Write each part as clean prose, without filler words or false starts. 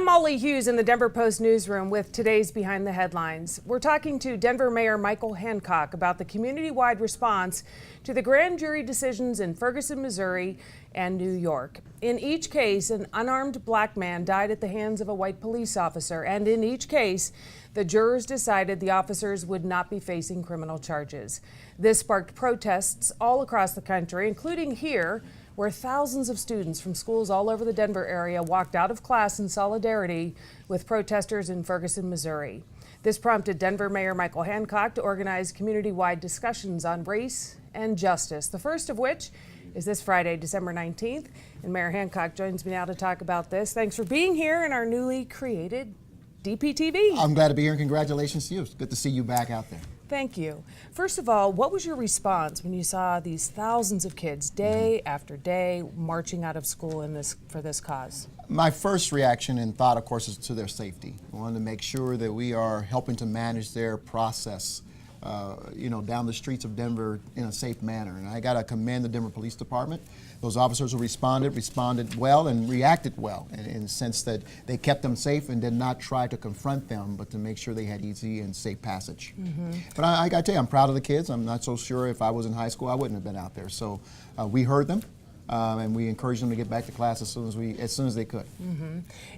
I'm Molly Hughes in the Denver Post newsroom with today's Behind the Headlines. We're talking to Denver Mayor Michael Hancock about the community-wide response to the grand jury decisions in Ferguson, Missouri and New York. In each case, an unarmed black man died at the hands of a white police officer, and in each case, the jurors decided the officers would not be facing criminal charges. This sparked protests all across the country, including here, where thousands of students from schools all over the Denver area walked out of class in solidarity with protesters in Ferguson, Missouri. This prompted Denver Mayor Michael Hancock to organize community-wide discussions on race and justice, the first of which is this Friday, December 19th. And Mayor Hancock joins me now to talk about this. Thanks for being here in our newly created DPTV. I'm glad to be here, and congratulations to you. It's good to see you back out there. Thank you. First of all, what was your response when you saw these thousands of kids day after day marching out of school for this cause? My first reaction and thought, of course, is to their safety. I wanted to make sure that we are helping to manage their process down the streets of Denver in a safe manner. And I got to commend the Denver Police Department. Those officers who responded well and reacted well in the sense that they kept them safe and did not try to confront them, but to make sure they had easy and safe passage. But I got to tell you, I'm proud of the kids. I'm not so sure if I was in high school, I wouldn't have been out there. So we heard them. And we encouraged them to get back to class as soon as they could.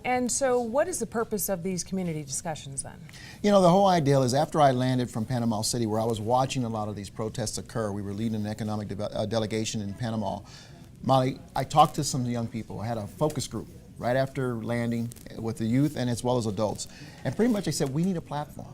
And so what is the purpose of these community discussions then? You know, the whole idea is after I landed from Panama City, where I was watching a lot of these protests occur, we were leading an economic delegation in Panama. Molly, I talked to some young people. I had a focus group right after landing with the youth and as well as adults. And pretty much I said, we need a platform.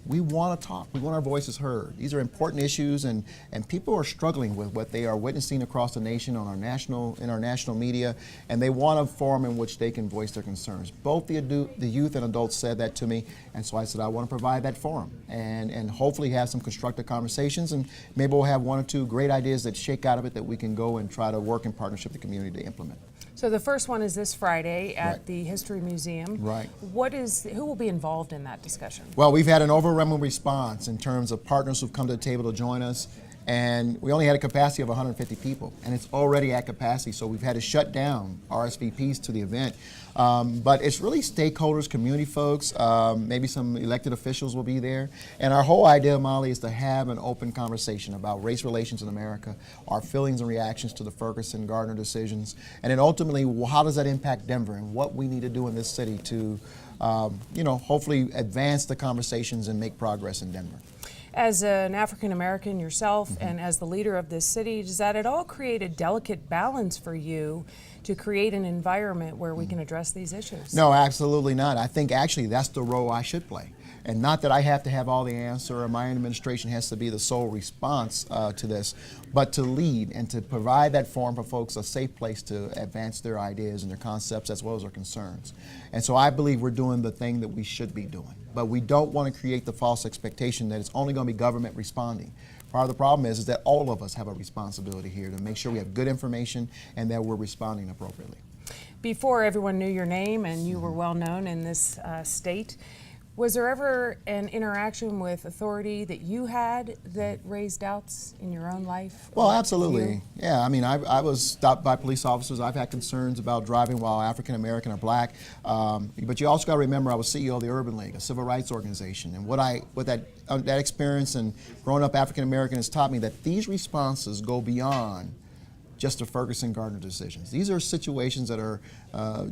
We want to talk. We want our voices heard. These are important issues, and people are struggling with what they are witnessing across the nation in our national media, and they want a forum in which they can voice their concerns. Both the youth and adults said that to me, and so I said I want to provide that forum and hopefully have some constructive conversations, and maybe we'll have one or two great ideas that shake out of it that we can go and try to work in partnership with the community to implement. So the first one is this Friday at the History Museum. Right. Who will be involved in that discussion? Well, we've had an overwhelming response in terms of partners who've come to the table to join us. And we only had a capacity of 150 people, and it's already at capacity, so we've had to shut down RSVPs to the event. But it's really stakeholders, community folks, maybe some elected officials will be there. And our whole idea, Molly, is to have an open conversation about race relations in America, our feelings and reactions to the Ferguson Gardner decisions, and then ultimately, how does that impact Denver and what we need to do in this city to, hopefully advance the conversations and make progress in Denver. As an African American yourself and as the leader of this city, does that at all create a delicate balance for you to create an environment where we can address these issues? No, absolutely not. I think actually that's the role I should play. And not that I have to have all the answer or my administration has to be the sole response to this, but to lead and to provide that forum for folks, a safe place to advance their ideas and their concepts as well as their concerns. And so I believe we're doing the thing that we should be doing. But we don't want to create the false expectation that it's only going to be government responding. Part of the problem is that all of us have a responsibility here to make sure we have good information and that we're responding appropriately. Before everyone knew your name and you were well known in this state, was there ever an interaction with authority that you had that raised doubts in your own life? Well, absolutely. Yeah, I mean, I was stopped by police officers. I've had concerns about driving while African American or black. But you also got to remember I was CEO of the Urban League, a civil rights organization. And what that experience and growing up African American has taught me that these responses go beyond just the Ferguson Gardner decisions. These are situations that are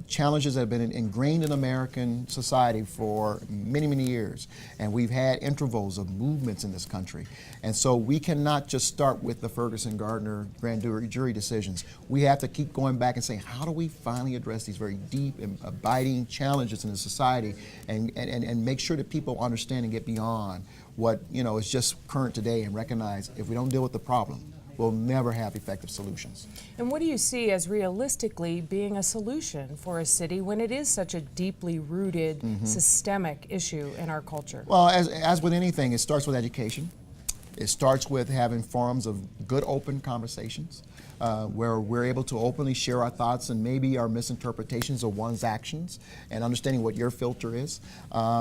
challenges that have been ingrained in American society for many, many years. And we've had intervals of movements in this country. And so we cannot just start with the Ferguson Gardner grand jury decisions. We have to keep going back and saying, how do we finally address these very deep and abiding challenges in the society and make sure that people understand and get beyond what is just current today and recognize if we don't deal with the problem, we'll never have effective solutions. And what do you see as realistically being a solution for a city when it is such a deeply rooted systemic issue in our culture? Well, as with anything, it starts with education. It starts with having forums of good, open conversations where we're able to openly share our thoughts and maybe our misinterpretations of one's actions, and understanding what your filter is.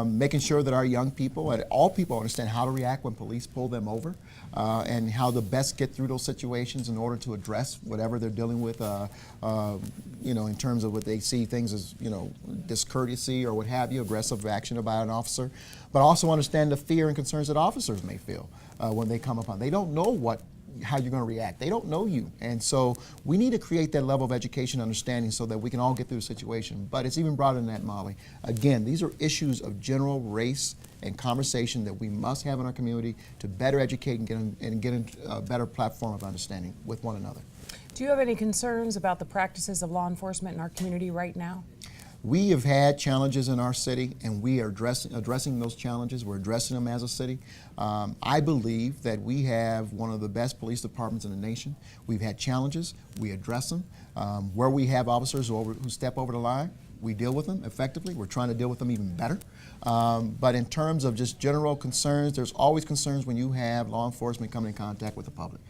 Making sure that our young people and all people understand how to react when police pull them over, and how to best get through those situations in order to address whatever they're dealing with, in terms of what they see things as, discourtesy or what have you, aggressive action by an officer, but also understand the fear and concerns that officers may feel when they come upon. They don't know how you're going to react. They don't know you. And so we need to create that level of education and understanding so that we can all get through the situation. But it's even broader than that, Molly. Again, these are issues of general race and conversation that we must have in our community to better educate and get a better platform of understanding with one another. Do you have any concerns about the practices of law enforcement in our community right now? We have had challenges in our city, and we are addressing those challenges. We're addressing them as a city. I believe that we have one of the best police departments in the nation. We've had challenges. We address them. Where we have officers who step over the line, we deal with them effectively. We're trying to deal with them even better. But in terms of just general concerns, there's always concerns when you have law enforcement coming in contact with the public.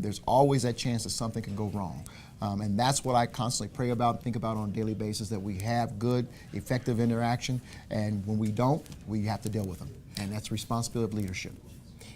There's always that chance that something can go wrong. And that's what I constantly pray about and think about on a daily basis, that we have good, effective interaction. And when we don't, we have to deal with them. And that's the responsibility of leadership.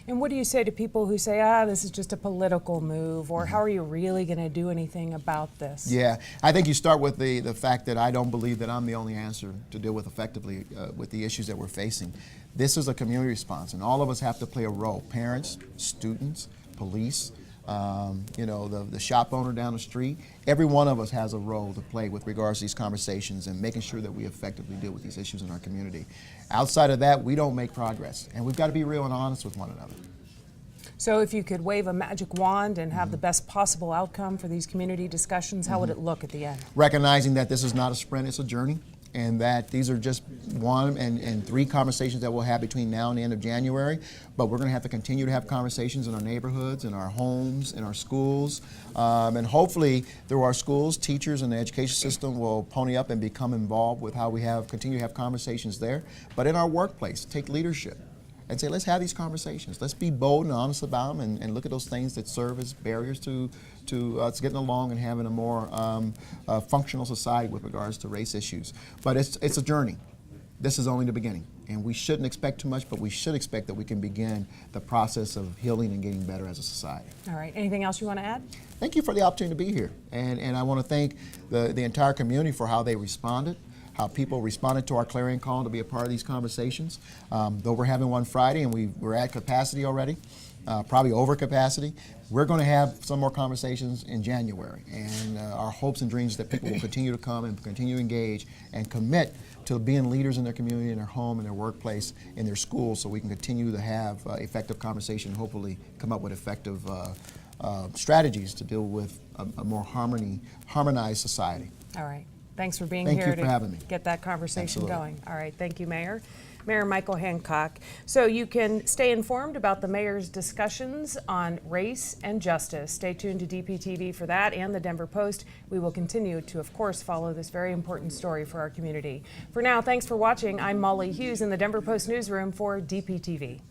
And what do you say to people who say, this is just a political move, or how are you really going to do anything about this? Yeah, I think you start with the fact that I don't believe that I'm the only answer to deal with effectively with the issues that we're facing. This is a community response, and all of us have to play a role. Parents, students, police, the shop owner down the street. Every one of us has a role to play with regards to these conversations and making sure that we effectively deal with these issues in our community. Outside of that, we don't make progress, and we've got to be real and honest with one another. So if you could wave a magic wand and have the best possible outcome for these community discussions, how would it look at the end? Recognizing that this is not a sprint, it's a journey, and that these are just 1 and 3 conversations that we'll have between now and the end of January. But we're going to have to continue to have conversations in our neighborhoods, in our homes, in our schools, and hopefully through our schools, teachers and the education system will pony up and become involved with how we continue to have conversations there. But in our workplace, take leadership and say, let's have these conversations. Let's be bold and honest about them, and look at those things that serve as barriers to us getting along and having a more functional society with regards to race issues. But it's a journey. This is only the beginning, and we shouldn't expect too much, but we should expect that we can begin the process of healing and getting better as a society. All right, anything else you want to add? Thank you for the opportunity to be here, and I want to thank the entire community for how they responded, how people responded to our clarion call to be a part of these conversations. Though we're having one Friday and we're at capacity already, probably over capacity, we're going to have some more conversations in January. And our hopes and dreams is that people will continue to come and continue to engage and commit to being leaders in their community, in their home, in their workplace, in their schools, so we can continue to have effective conversation and hopefully come up with effective strategies to deal with a more harmonized society. All right. Thanks for being here. Thank you for having me. Get that conversation Absolutely. going. All right. Thank you, Mayor. Mayor Michael Hancock. So you can stay informed about the mayor's discussions on race and justice. Stay tuned to DPTV for that and the Denver Post. We will continue to, of course, follow this very important story for our community. For now, thanks for watching. I'm Molly Hughes in the Denver Post newsroom for DPTV.